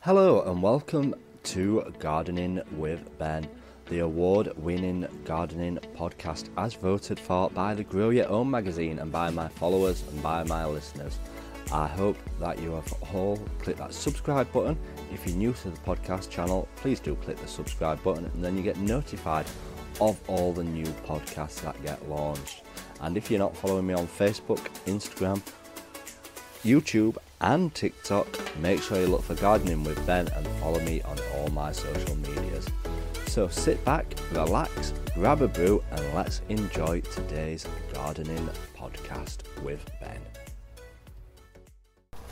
Hello and welcome to Gardening with Ben, the award-winning gardening podcast as voted for by the Grow Your Own magazine and by my followers and by my listeners. I hope that you have all clicked that subscribe button. If you're new to the podcast channel, please do click the subscribe button and then you get notified of all the new podcasts that get launched. And if you're not following me on Facebook, Instagram, YouTube and TikTok, make sure you look for Gardening with Ben and follow me on all my social medias. So sit back, relax, grab a brew and let's enjoy today's gardening podcast with Ben.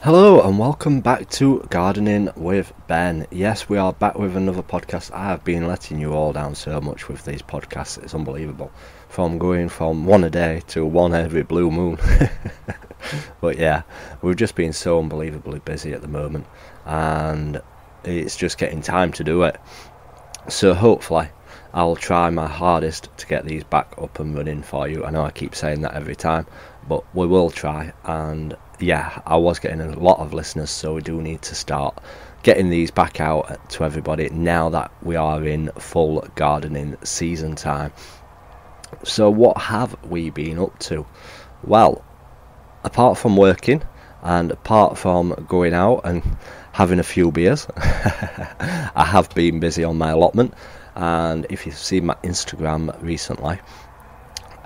Hello and welcome back to Gardening with Ben. Yes, we are back with another podcast. I have been letting you all down so much with these podcasts, it's unbelievable. From going from one a day to one every blue moon. But yeah, we've just been so unbelievably busy at the moment and it's just getting time to do it. So hopefully I'll try my hardest to get these back up and running for you. I know I keep saying that every time, but we will try. And yeah, I was getting a lot of listeners, so we do need to start getting these back out to everybody now that we are in full gardening season time. So what have we been up to? Well, apart from working and apart from going out and having a few beers, I have been busy on my allotment. And if you've seen my Instagram recently,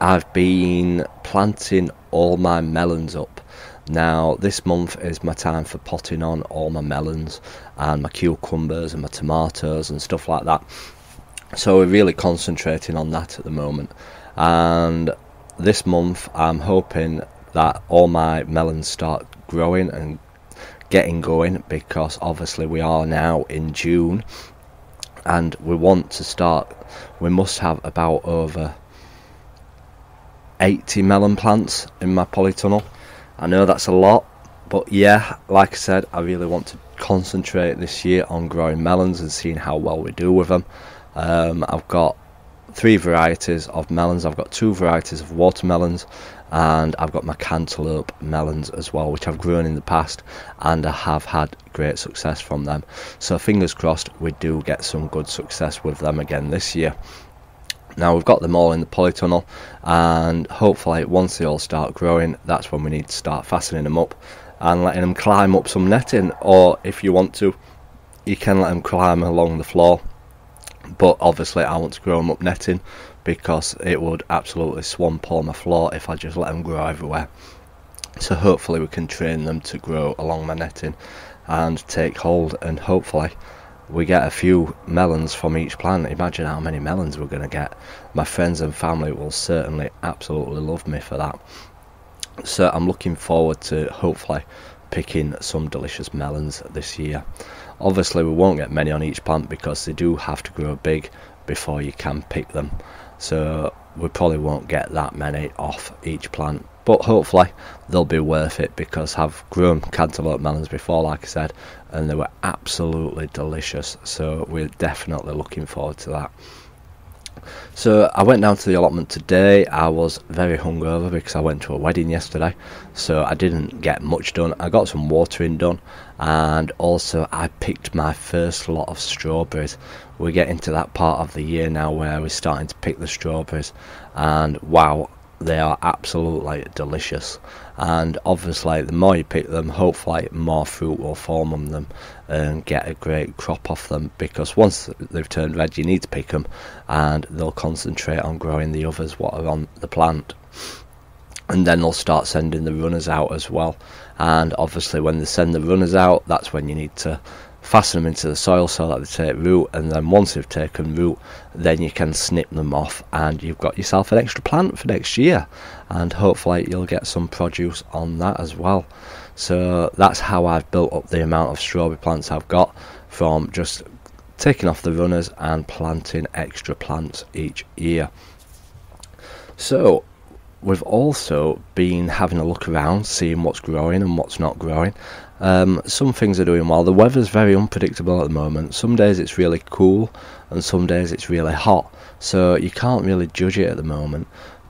I've been planting all my melons up. Now this month is my time for potting on all my melons and my cucumbers and my tomatoes and stuff like that. So we're really concentrating on that at the moment. And this month I'm hoping that all my melons start growing and getting going, because obviously we are now in June and we must have about over 80 melon plants in my polytunnel. I know that's a lot, but yeah, like I said, I really want to concentrate this year on growing melons and seeing how well we do with them. I've got 3 varieties of melons. I've got 2 varieties of watermelons and I've got my cantaloupe melons as well, which I've grown in the past and I have had great success from them. So fingers crossed we do get some good success with them again this year. Now we've got them all in the polytunnel and hopefully once they all start growing, that's when we need to start fastening them up and letting them climb up some netting, or if you want to, you can let them climb along the floor. But obviously I want to grow them up netting because it would absolutely swamp all my floor if I just let them grow everywhere. So hopefully we can train them to grow along my netting and take hold, and hopefully we get a few melons from each plant. Imagine how many melons we're going to get. My friends and family will certainly absolutely love me for that. So I'm looking forward to hopefully picking some delicious melons this year. Obviously we won't get many on each plant because they do have to grow big before you can pick them, so we probably won't get that many off each plant, but hopefully they'll be worth it because I've grown cantaloupe melons before, like I said, and they were absolutely delicious, so we're definitely looking forward to that. So I went down to the allotment today. I was very hungover because I went to a wedding yesterday, so I didn't get much done. I got some watering done and also I picked my first lot of strawberries. We're getting to that part of the year now where we're starting to pick the strawberries, and wow, they are absolutely delicious. And obviously the more you pick them, hopefully more fruit will form on them and get a great crop off them, because once they've turned red you need to pick them and they'll concentrate on growing the others what are on the plant, and then they'll start sending the runners out as well. And obviously when they send the runners out, that's when you need to fasten them into the soil so that they take root, and then once they've taken root then you can snip them off and you've got yourself an extra plant for next year, and hopefully you'll get some produce on that as well. So that's how I've built up the amount of strawberry plants I've got, from just taking off the runners and planting extra plants each year. So we've also been having a look around, seeing what's growing and what's not growing. Some things are doing well. The weather's very unpredictable at the moment. Some days it's really cool and some days it's really hot, so you can't really judge it at the moment.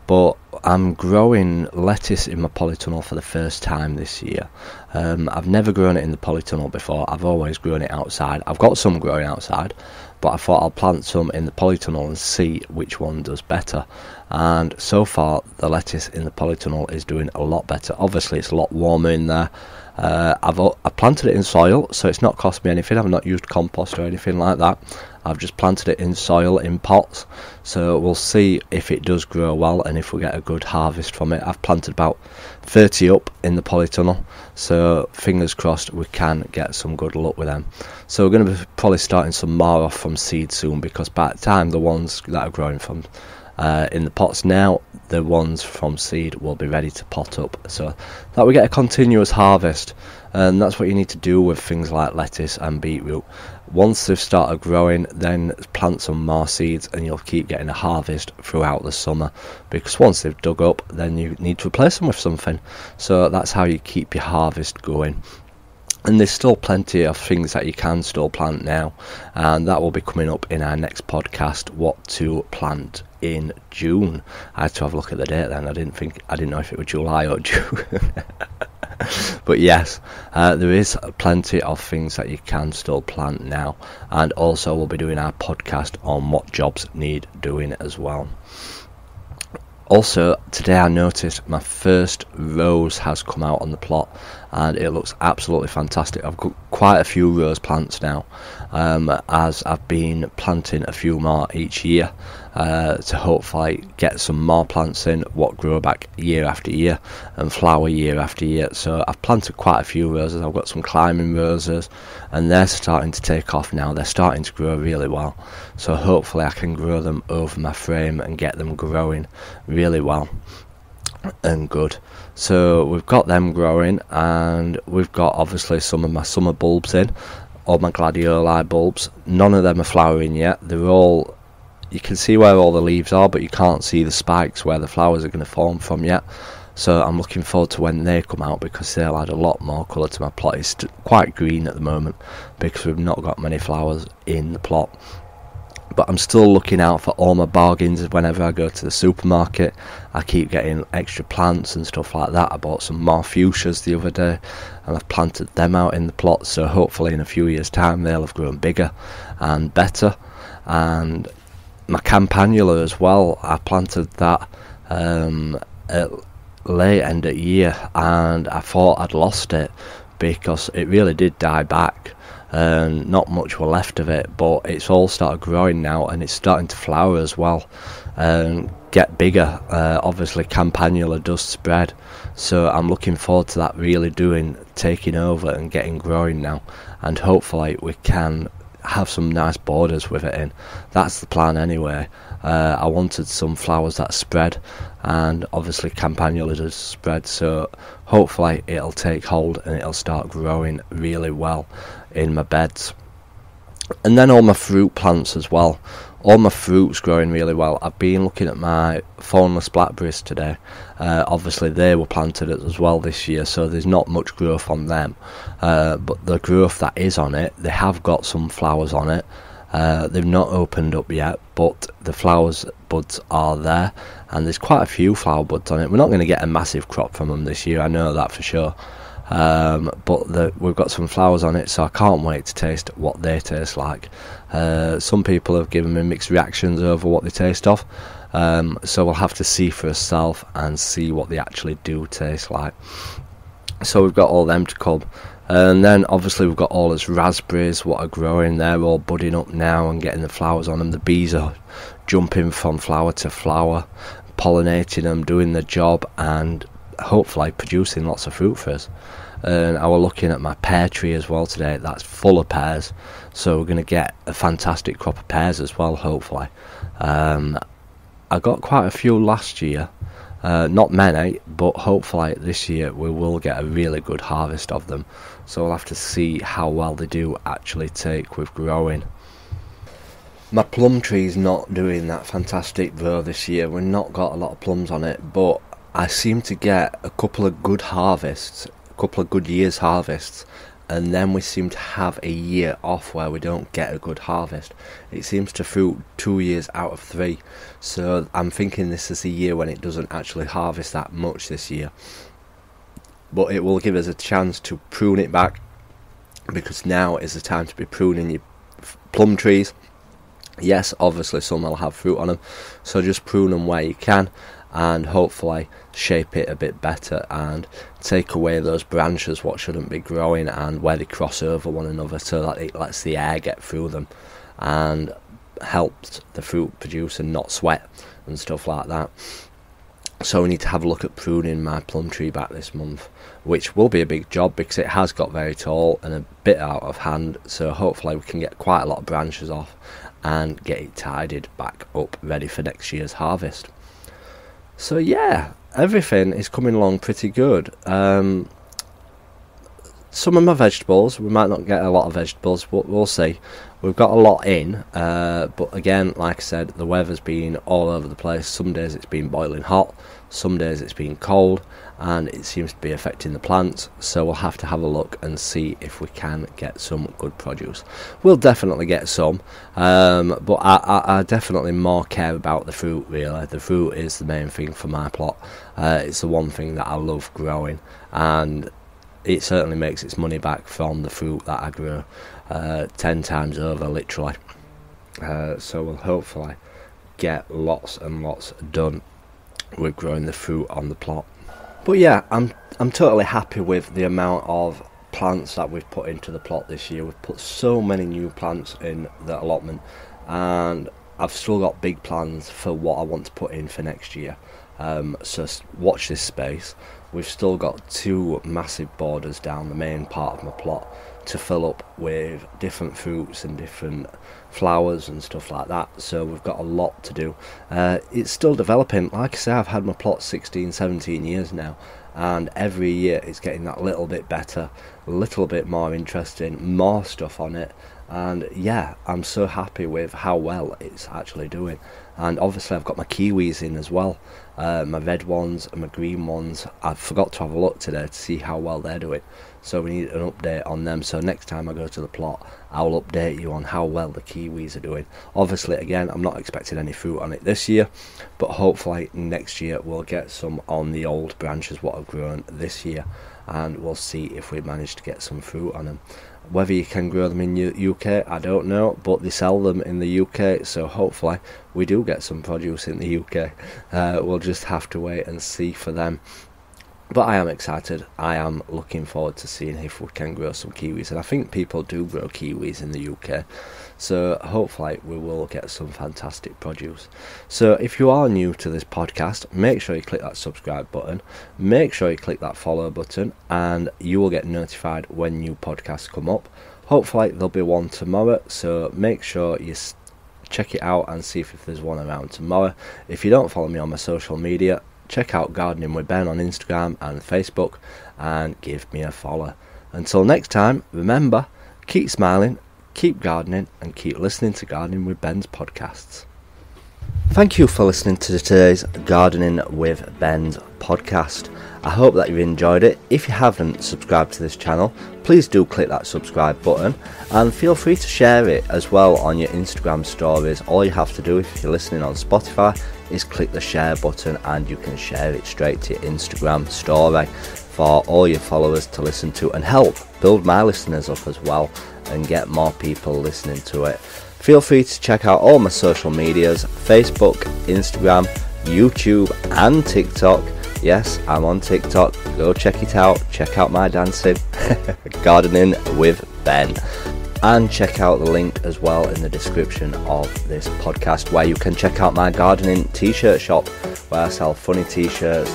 But I'm growing lettuce in my polytunnel for the first time this year. I've never grown it in the polytunnel before. I've always grown it outside. I've got some growing outside, but I thought I'll plant some in the polytunnel and see which one does better. And so far the lettuce in the polytunnel is doing a lot better. Obviously it's a lot warmer in there. I've planted it in soil, so it's not cost me anything. I've not used compost or anything like that. I've just planted it in soil in pots, so we'll see if it does grow well and if we get a good harvest from it. I've planted about 30 up in the polytunnel, so fingers crossed we can get some good luck with them. So we're going to be probably starting some more off from seed soon, because by the time the ones that are growing from in the pots now, the ones from seed will be ready to pot up, so that we get a continuous harvest. And that's what you need to do with things like lettuce and beetroot. Once they've started growing, then plant some more seeds and you'll keep getting a harvest throughout the summer, because once they've dug up, then you need to replace them with something. So that's how you keep your harvest going. And there's still plenty of things that you can still plant now, and that will be coming up in our next podcast, what to plant in June. I had to have a look at the date then. I didn't know if it was July or June. But yes, there is plenty of things that you can still plant now, and also we'll be doing our podcast on what jobs need doing as well. Also, today I noticed my first rose has come out on the plot, and it looks absolutely fantastic. I've got quite a few rose plants now, as I've been planting a few more each year to hopefully get some more plants in what grow back year after year and flower year after year. So I've planted quite a few roses. I've got some climbing roses, and they're starting to take off now. They're starting to grow really well, so hopefully I can grow them over my frame and get them growing really well and good. So we've got them growing, and we've got obviously some of my summer bulbs in, all my gladioli bulbs. None of them are flowering yet. They're all, you can see where all the leaves are, but you can't see the spikes where the flowers are going to form from yet. So I'm looking forward to when they come out, because they'll add a lot more colour to my plot. It's quite green at the moment because we've not got many flowers in the plot. But I'm still looking out for all my bargains whenever I go to the supermarket. I keep getting extra plants and stuff like that. I bought some more fuchsias the other day, and I've planted them out in the plot, so hopefully in a few years time they'll have grown bigger and better. And my campanula as well, I planted that at late end of year, and I thought I'd lost it because it really did die back. Not much were left of it, but it's all started growing now, and it's starting to flower as well and get bigger. Obviously campanula does spread, so I'm looking forward to that really taking over and getting growing now, and hopefully we can have some nice borders with it in. That's the plan anyway. I wanted some flowers that spread, and obviously campanula does spread, so hopefully it'll take hold and it'll start growing really well in my beds. And then all my fruit plants as well, all my fruit's growing really well. I've been looking at my thornless blackberries today. Obviously they were planted as well this year, so there's not much growth on them, but the growth that is on it, they have got some flowers on it. They've not opened up yet, but the flowers buds are there, and there's quite a few flower buds on it. We're not going to get a massive crop from them this year, I know that for sure, but we've got some flowers on it, so I can't wait to taste what they taste like. Some people have given me mixed reactions over what they taste of, so we'll have to see for ourselves and see what they actually do taste like. So we've got all them to come. And then obviously we've got all these raspberries what are growing. They're all budding up now and getting the flowers on them. The bees are jumping from flower to flower, pollinating them, doing the job, and hopefully producing lots of fruit for us. And I was looking at my pear tree as well today. That's full of pears, so we're going to get a fantastic crop of pears as well, hopefully. I got quite a few last year. Not many, but hopefully this year we will get a really good harvest of them. So we'll have to see how well they do actually take with growing. My plum tree's not doing that fantastic though this year. We've not got a lot of plums on it, but I seem to get a couple of good harvests, a couple of good years harvests, and then we seem to have a year off where we don't get a good harvest. It seems to fruit 2 years out of 3, so I'm thinking this is a year when it doesn't actually harvest that much this year, but it will give us a chance to prune it back, because now is the time to be pruning your plum trees. Yes, obviously some will have fruit on them, so just prune them where you can and hopefully shape it a bit better and take away those branches what shouldn't be growing and where they cross over one another, so that it lets the air get through them and helps the fruit produce and not sweat and stuff like that. So we need to have a look at pruning my plum tree back this month, which will be a big job because it has got very tall and a bit out of hand, so hopefully we can get quite a lot of branches off and get it tidied back up ready for next year's harvest. So yeah, everything is coming along pretty good. Some of my vegetables, we might not get a lot of vegetables, but we'll see. We've got a lot in, but again, like I said, the weather's been all over the place. Some days it's been boiling hot, some days it's been cold, and it seems to be affecting the plants, so we'll have to have a look and see if we can get some good produce. We'll definitely get some, but I definitely more care about the fruit, really. The fruit is the main thing for my plot. It's the one thing that I love growing, and it certainly makes its money back from the fruit that I grow 10 times over, literally. So we'll hopefully get lots and lots done with growing the fruit on the plot. But yeah, I'm totally happy with the amount of plants that we've put into the plot this year. We've put so many new plants in the allotment, and I've still got big plans for what I want to put in for next year. So watch this space. We've still got 2 massive borders down the main part of my plot to fill up with different fruits and different flowers and stuff like that, so we've got a lot to do. It's still developing. Like I say, I've had my plot 16-17 years now, and every year it's getting that little bit better, a little bit more interesting, more stuff on it, and yeah, I'm so happy with how well it's actually doing. And obviously I've got my kiwis in as well, my red ones and my green ones. I forgot to have a look today to see how well they're doing, so we need an update on them. So next time I go to the plot, I'll update you on how well the kiwis are doing. Obviously, again, I'm not expecting any fruit on it this year, but hopefully next year we'll get some on the old branches what have grown this year, and we'll see if we manage to get some fruit on them. Whether you can grow them in UK, I don't know, but they sell them in the UK, so hopefully we do get some produce in the UK. We'll just have to wait and see for them. But I am excited. I am looking forward to seeing if we can grow some kiwis, and I think people do grow kiwis in the UK, so hopefully we will get some fantastic produce. So if you are new to this podcast, make sure you click that subscribe button, make sure you click that follow button, and you will get notified when new podcasts come up. Hopefully there'll be one tomorrow, so make sure you check it out and see if there's one around tomorrow. If you don't follow me on my social media, check out Gardening with Ben on Instagram and Facebook and give me a follow. Until next time, remember, keep smiling, keep gardening, and keep listening to Gardening with Ben's podcasts. Thank you for listening to today's Gardening with Ben's podcast. I hope that you've enjoyed it. If you haven't subscribed to this channel, please do click that subscribe button, and feel free to share it as well on your Instagram stories. All you have to do if you're listening on Spotify is click the share button, and you can share it straight to your Instagram story for all your followers to listen to, and help build my listeners up as well and get more people listening to it. Feel free to check out all my social medias: Facebook, Instagram, YouTube and TikTok. Yes, I'm on TikTok. Go check it out. Check out my dancing. Gardening with Ben. And check out the link as well in the description of this podcast, where you can check out my gardening t-shirt shop, where I sell funny t-shirts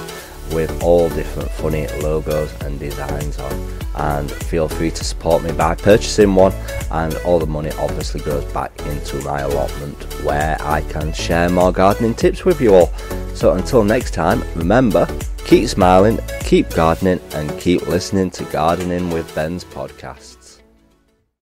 with all different funny logos and designs on. And feel free to support me by purchasing one, and all the money obviously goes back into my allotment, where I can share more gardening tips with you all. So until next time, remember, keep smiling, keep gardening, and keep listening to Gardening with Ben's podcast.